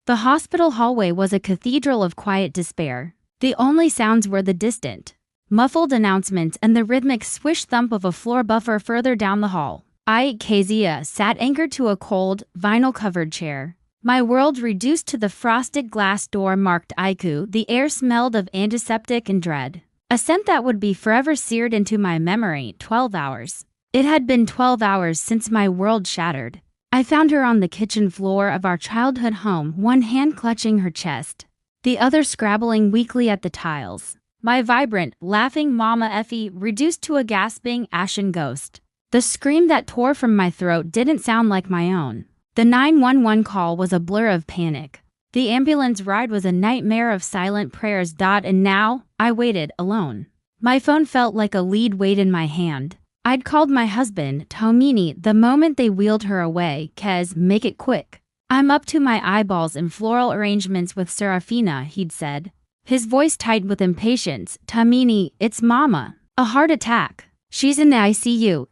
The hospital hallway was a cathedral of quiet despair. The only sounds were the distant, muffled announcements and the rhythmic swish-thump of a floor buffer further down the hall. I, Kezia, sat anchored to a cold, vinyl-covered chair. My world reduced to the frosted glass door marked Aiku. The air smelled of antiseptic and dread. A scent that would be forever seared into my memory. 12 hours. It had been 12 hours since my world shattered. I found her on the kitchen floor of our childhood home, one hand clutching her chest, the other scrabbling weakly at the tiles. My vibrant, laughing Mama Effie reduced to a gasping, ashen ghost. The scream that tore from my throat didn't sound like my own. The 911 call was a blur of panic. The ambulance ride was a nightmare of silent prayers. And now, I waited, alone. My phone felt like a lead weight in my hand. I'd called my husband, Tomini, the moment they wheeled her away. Kez, make it quick. I'm up to my eyeballs in floral arrangements with Serafina, he'd said. His voice tight with impatience. Tomini, it's Mama. A heart attack. She's in the ICU.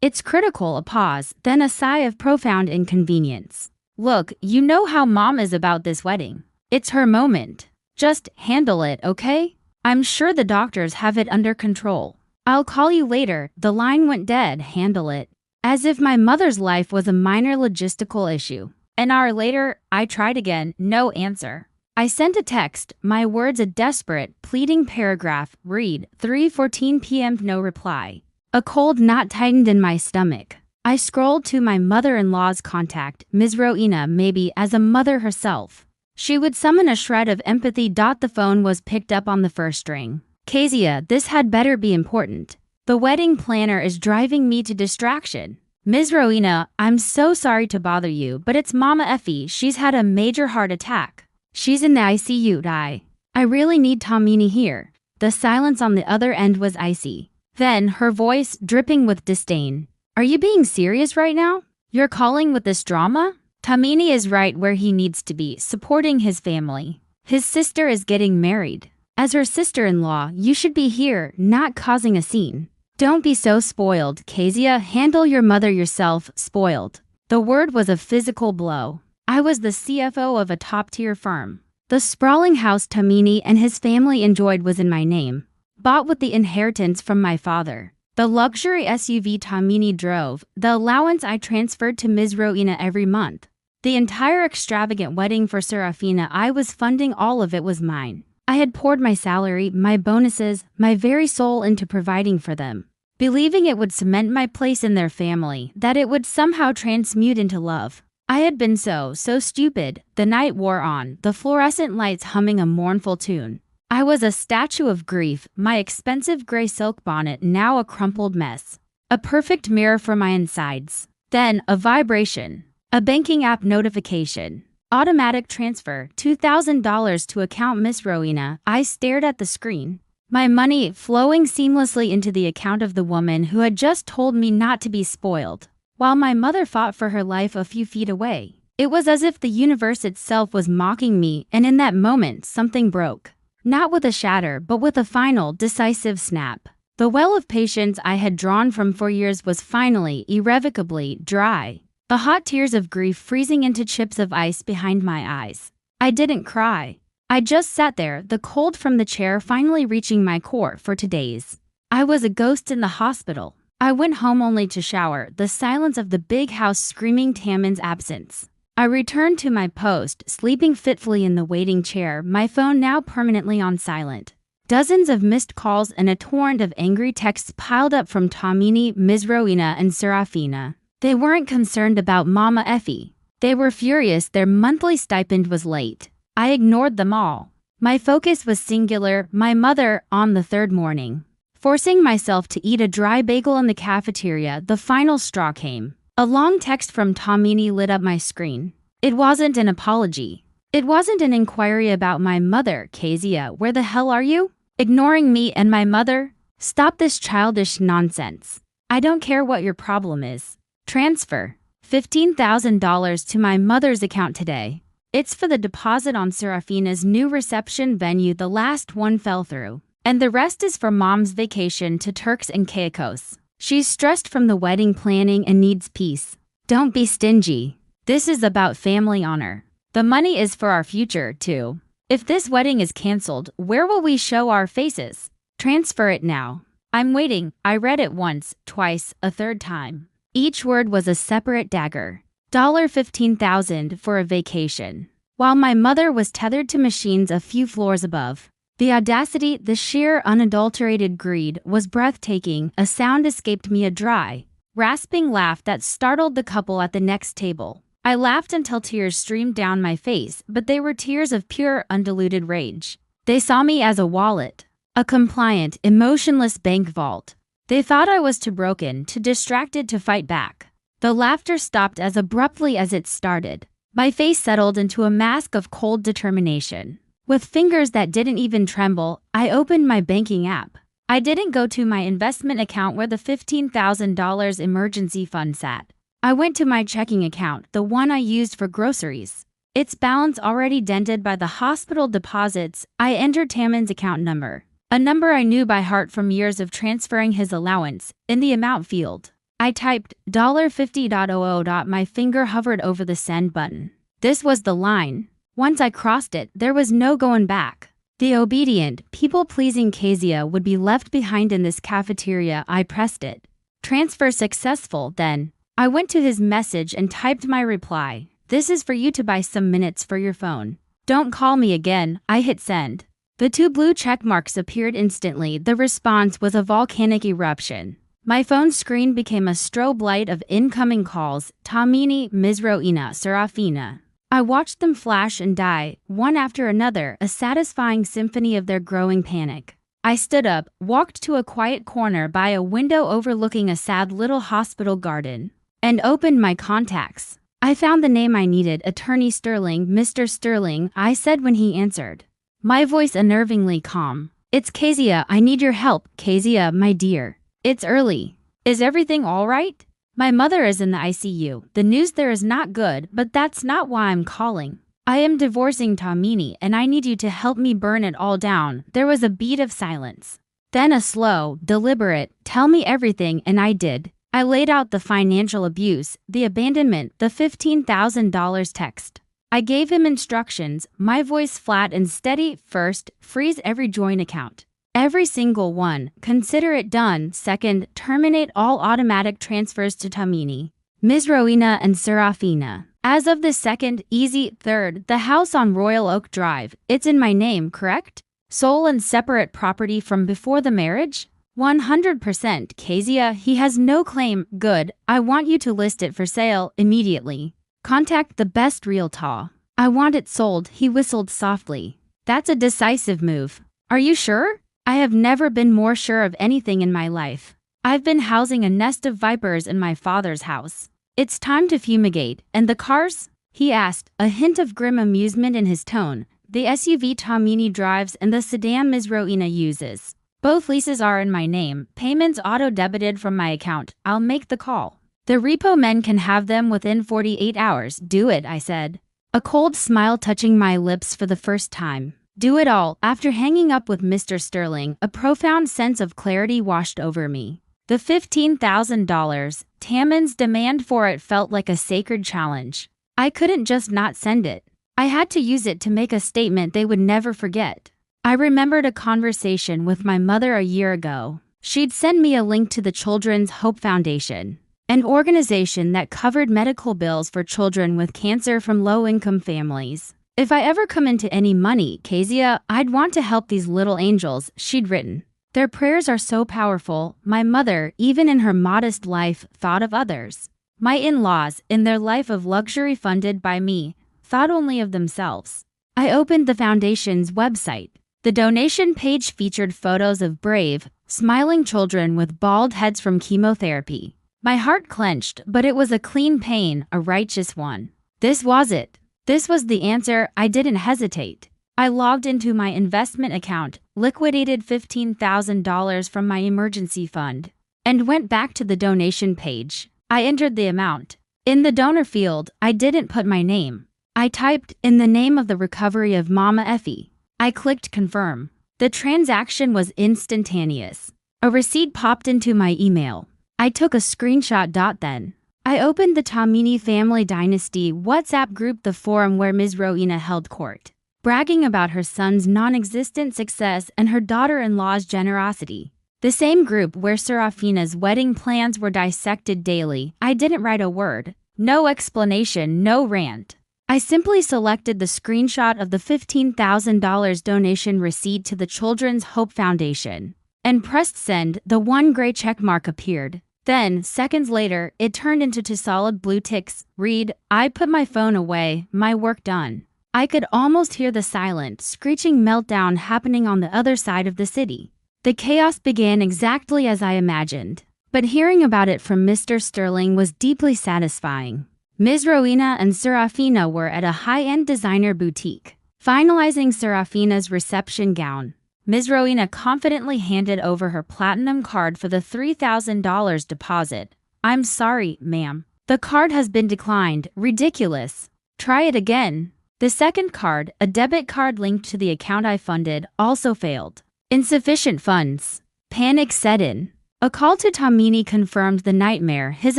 It's critical. A pause, then a sigh of profound inconvenience. Look, you know how Mom is about this wedding. It's her moment. Just handle it, okay? I'm sure the doctors have it under control. I'll call you later. The line went dead. Handle it. As if my mother's life was a minor logistical issue. An hour later, I tried again. No answer. I sent a text, my words a desperate, pleading paragraph. Read, 3:14 p.m. No reply. A cold knot tightened in my stomach. I scrolled to my mother-in-law's contact, Ms. Rowena, maybe as a mother herself. She would summon a shred of empathy. The phone was picked up on the first ring. Kezia, this had better be important. The wedding planner is driving me to distraction. Ms. Rowena, I'm so sorry to bother you, but it's Mama Effie. She's had a major heart attack. She's in the ICU. I really need Tomini here. The silence on the other end was icy. Then, her voice, dripping with disdain. Are you being serious right now? You're calling with this drama? Tomini is right where he needs to be, supporting his family. His sister is getting married. As her sister-in-law, you should be here, not causing a scene. Don't be so spoiled, Kezia. Handle your mother yourself. Spoiled. The word was a physical blow. I was the CFO of a top-tier firm. The sprawling house Tomini and his family enjoyed was in my name, bought with the inheritance from my father. The luxury SUV Tomini drove, the allowance I transferred to Ms. Rowena every month. The entire extravagant wedding for Serafina I was funding, all of it was mine. I had poured my salary, my bonuses, my very soul into providing for them, believing it would cement my place in their family, that it would somehow transmute into love. I had been so stupid. The night wore on, the fluorescent lights humming a mournful tune. I was a statue of grief, my expensive gray silk bonnet now a crumpled mess. A perfect mirror for my insides. Then, a vibration. A banking app notification. Automatic transfer, $2,000 to account Miss Rowena. I stared at the screen. My money flowing seamlessly into the account of the woman who had just told me not to be spoiled, while my mother fought for her life a few feet away. It was as if the universe itself was mocking me, and in that moment, something broke. Not with a shatter, but with a final, decisive snap. The well of patience I had drawn from for years was finally, irrevocably, dry. The hot tears of grief freezing into chips of ice behind my eyes. I didn't cry. I just sat there, the cold from the chair finally reaching my core. For 2 days, I was a ghost in the hospital. I went home only to shower, the silence of the big house screaming Taman's absence. I returned to my post, sleeping fitfully in the waiting chair, my phone now permanently on silent. Dozens of missed calls and a torrent of angry texts piled up from Tomini, Ms. Rowena, and Serafina. They weren't concerned about Mama Effie. They were furious their monthly stipend was late. I ignored them all. My focus was singular, my mother, on the third morning. Forcing myself to eat a dry bagel in the cafeteria, the final straw came. A long text from Tomini lit up my screen. It wasn't an apology. It wasn't an inquiry about my mother. Kezia, where the hell are you? Ignoring me and my mother? Stop this childish nonsense. I don't care what your problem is. Transfer $15,000 to my mother's account today. It's for the deposit on Serafina's new reception venue. The last one fell through. And the rest is for Mom's vacation to Turks and Caicos. She's stressed from the wedding planning and needs peace. Don't be stingy. This is about family honor. The money is for our future, too. If this wedding is canceled, where will we show our faces? Transfer it now. I'm waiting. I read it once, twice, a third time. Each word was a separate dagger. $15,000 for a vacation. While my mother was tethered to machines a few floors above. The audacity, the sheer unadulterated greed was breathtaking. A sound escaped me, a dry, rasping laugh that startled the couple at the next table. I laughed until tears streamed down my face, but they were tears of pure, undiluted rage. They saw me as a wallet, a compliant, emotionless bank vault. They thought I was too broken, too distracted to fight back. The laughter stopped as abruptly as it started. My face settled into a mask of cold determination. With fingers that didn't even tremble, I opened my banking app. I didn't go to my investment account where the $15,000 emergency fund sat. I went to my checking account, the one I used for groceries. Its balance already dented by the hospital deposits. I entered Taman's account number, a number I knew by heart from years of transferring his allowance, in the amount field. I typed $50.00. My finger hovered over the send button. This was the line. Once I crossed it, there was no going back. The obedient, people-pleasing Kezia would be left behind in this cafeteria. I pressed it. Transfer successful, then. I went to his message and typed my reply. This is for you to buy some minutes for your phone. Don't call me again. I hit send. The two blue check marks appeared instantly. The response was a volcanic eruption. My phone screen became a strobe light of incoming calls. Tamini, Mizroina, Serafina. I watched them flash and die, one after another, a satisfying symphony of their growing panic. I stood up, walked to a quiet corner by a window overlooking a sad little hospital garden, and opened my contacts. I found the name I needed, Attorney Sterling. Mr. Sterling, I said when he answered. My voice unnervingly calm. It's Kezia, I need your help. Kezia, my dear. It's early. Is everything all right? My mother is in the ICU. The news there is not good, but that's not why I'm calling. I am divorcing Tamini and I need you to help me burn it all down. There was a beat of silence. Then a slow, deliberate, tell me everything, and I did. I laid out the financial abuse, the abandonment, the $15,000 text. I gave him instructions, my voice flat and steady. First, freeze every joint account. Every single one. Consider it done. Second, terminate all automatic transfers to Tamini, Mizroina, and Serafina. As of the second, easy. Third, the house on Royal Oak Drive. It's in my name, correct? Sole and separate property from before the marriage? 100%. Kezia, he has no claim. Good. I want you to list it for sale immediately. Contact the best realtor. I want it sold. He whistled softly. That's a decisive move. Are you sure? I have never been more sure of anything in my life. I've been housing a nest of vipers in my father's house. It's time to fumigate. And the cars? He asked, a hint of grim amusement in his tone. The SUV Tamini drives and the sedan Mizroina uses. Both leases are in my name. Payments auto-debited from my account. I'll make the call. The repo men can have them within 48 hours. Do it, I said. A cold smile touching my lips for the first time. Do it all. After hanging up with Mr. Sterling, a profound sense of clarity washed over me. The $15,000, Taman's demand for it felt like a sacred challenge. I couldn't just not send it. I had to use it to make a statement they would never forget. I remembered a conversation with my mother a year ago. She'd send me a link to the Children's Hope Foundation, an organization that covered medical bills for children with cancer from low-income families. If I ever come into any money, Kezia, I'd want to help these little angels, she'd written. Their prayers are so powerful. My mother, even in her modest life, thought of others. My in-laws, in their life of luxury funded by me, thought only of themselves. I opened the foundation's website. The donation page featured photos of brave, smiling children with bald heads from chemotherapy. My heart clenched, but it was a clean pain, a righteous one. This was it. This was the answer. I didn't hesitate. I logged into my investment account, liquidated $15,000 from my emergency fund, and went back to the donation page. I entered the amount. In the donor field, I didn't put my name. I typed, in the name of the recovery of Mama Effie. I clicked confirm. The transaction was instantaneous. A receipt popped into my email. I took a screenshot. Then I opened the Tomini Family Dynasty WhatsApp group, the forum where Ms. Rowena held court, bragging about her son's non-existent success and her daughter-in-law's generosity. The same group where Serafina's wedding plans were dissected daily. I didn't write a word. No explanation, no rant. I simply selected the screenshot of the $15,000 donation receipt to the Children's Hope Foundation and pressed send. The one gray checkmark appeared. Then, seconds later, it turned into two solid blue ticks. Read, I put my phone away, my work done. I could almost hear the silent, screeching meltdown happening on the other side of the city. The chaos began exactly as I imagined, but hearing about it from Mr. Sterling was deeply satisfying. Ms. Rowena and Serafina were at a high-end designer boutique, finalizing Serafina's reception gown. Ms. Rowena confidently handed over her platinum card for the $3,000 deposit. I'm sorry, ma'am. The card has been declined. Ridiculous. Try it again. The second card, a debit card linked to the account I funded, also failed. Insufficient funds. Panic set in. A call to Tomini confirmed the nightmare. His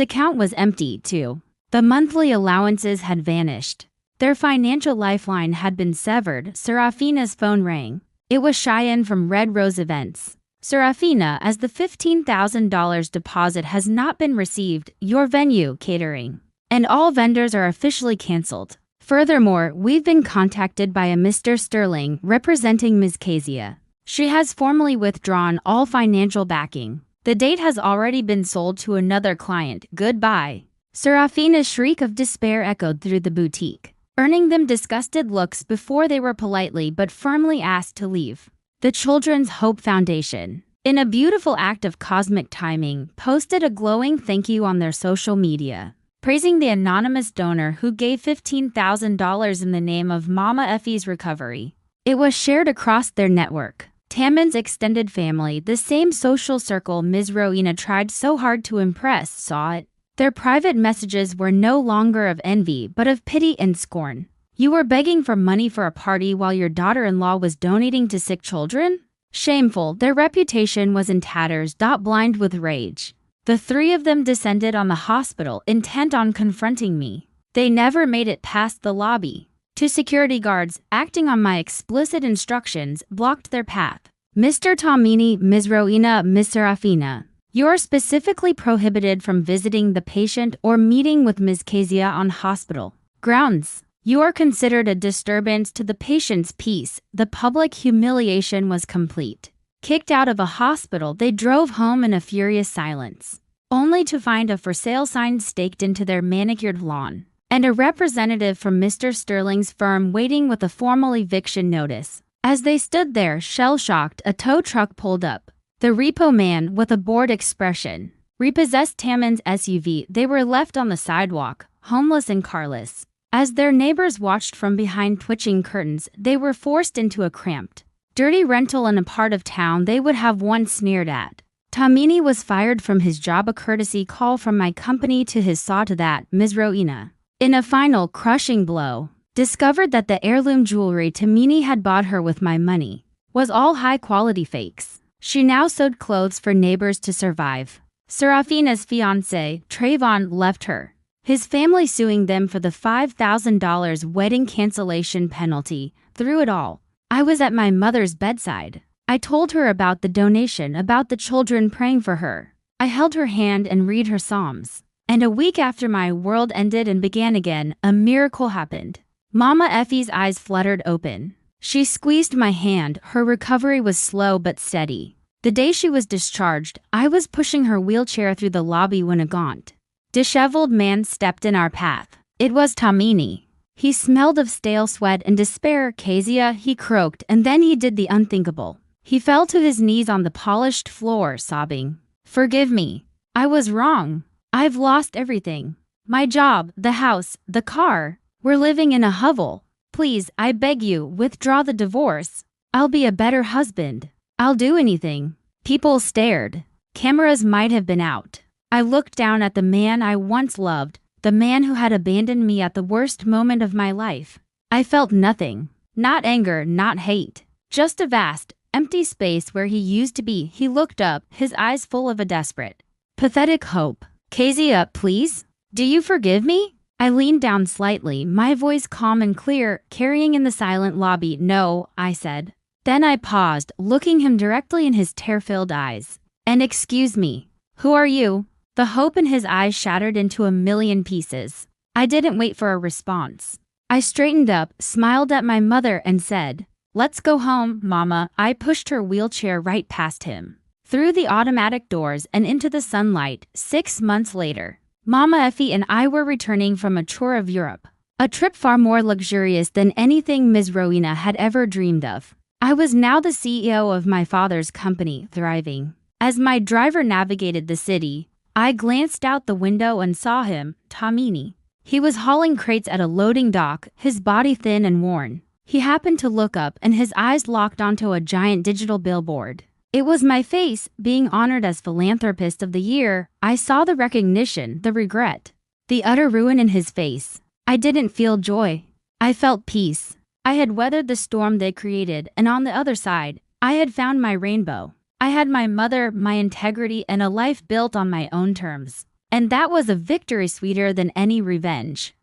account was empty, too. The monthly allowances had vanished. Their financial lifeline had been severed. Serafina's phone rang. It was Cheyenne from Red Rose Events. Serafina, as the $15,000 deposit has not been received, your venue, catering, and all vendors are officially canceled. Furthermore, we've been contacted by a Mr. Sterling representing Ms. Kezia. She has formally withdrawn all financial backing. The date has already been sold to another client. Goodbye. Serafina's shriek of despair echoed through the boutique, earning them disgusted looks before they were politely but firmly asked to leave. The Children's Hope Foundation, in a beautiful act of cosmic timing, posted a glowing thank you on their social media, praising the anonymous donor who gave $15,000 in the name of Mama Effie's recovery. It was shared across their network. Taman's extended family, the same social circle Ms. Rowena tried so hard to impress, saw it. Their private messages were no longer of envy but of pity and scorn. You were begging for money for a party while your daughter-in-law was donating to sick children? Shameful, their reputation was in tatters. Blind with rage, the three of them descended on the hospital, intent on confronting me. They never made it past the lobby. Two security guards, acting on my explicit instructions, blocked their path. Mr. Tomini, Ms. Rowena, Ms. Serafina, you are specifically prohibited from visiting the patient or meeting with Ms. Kezia on hospital grounds. You are considered a disturbance to the patient's peace. The public humiliation was complete. Kicked out of a hospital, they drove home in a furious silence, only to find a for sale sign staked into their manicured lawn, and a representative from Mr. Sterling's firm waiting with a formal eviction notice. As they stood there, shell-shocked, a tow truck pulled up. The repo man, with a bored expression, repossessed Taman's SUV. They were left on the sidewalk, homeless and carless. As their neighbors watched from behind twitching curtains, they were forced into a cramped, dirty rental in a part of town they would have once sneered at. Tomini was fired from his job, a courtesy call from my company to his saw to that. Ms. Rowena, in a final crushing blow, discovered that the heirloom jewelry Tomini had bought her with my money was all high-quality fakes. She now sewed clothes for neighbors to survive. Serafina's fiancé, Trayvon, left her, his family suing them for the $5,000 wedding cancellation penalty. Through it all, I was at my mother's bedside. I told her about the donation, about the children praying for her. I held her hand and read her psalms. And a week after my world ended and began again, a miracle happened. Mama Effie's eyes fluttered open. She squeezed my hand. Her recovery was slow but steady. The day she was discharged, I was pushing her wheelchair through the lobby when a gaunt, disheveled man stepped in our path. It was Tomini. He smelled of stale sweat and despair. Kezia, he croaked, and then he did the unthinkable. He fell to his knees on the polished floor, sobbing. Forgive me. I was wrong. I've lost everything. My job, the house, the car. We're living in a hovel. Please, I beg you, withdraw the divorce. I'll be a better husband. I'll do anything. People stared. Cameras might have been out. I looked down at the man I once loved, the man who had abandoned me at the worst moment of my life. I felt nothing. Not anger, not hate. Just a vast, empty space where he used to be. He looked up, his eyes full of a desperate, pathetic hope. Kezia, please? Do you forgive me? I leaned down slightly, my voice calm and clear, carrying in the silent lobby. No, I said. Then I paused, looking him directly in his tear-filled eyes. And excuse me, who are you? The hope in his eyes shattered into a million pieces. I didn't wait for a response. I straightened up, smiled at my mother, and said, "Let's go home, Mama." I pushed her wheelchair right past him, through the automatic doors and into the sunlight. 6 months later, Mama Effie and I were returning from a tour of Europe, a trip far more luxurious than anything Ms. Rowena had ever dreamed of. I was now the CEO of my father's company, thriving. As my driver navigated the city, I glanced out the window and saw him, Tomini. He was hauling crates at a loading dock, his body thin and worn. He happened to look up and his eyes locked onto a giant digital billboard. It was my face, being honored as Philanthropist of the Year. I saw the recognition, the regret, the utter ruin in his face. I didn't feel joy. I felt peace. I had weathered the storm they created, and on the other side, I had found my rainbow. I had my mother, my integrity, and a life built on my own terms. And that was a victory sweeter than any revenge.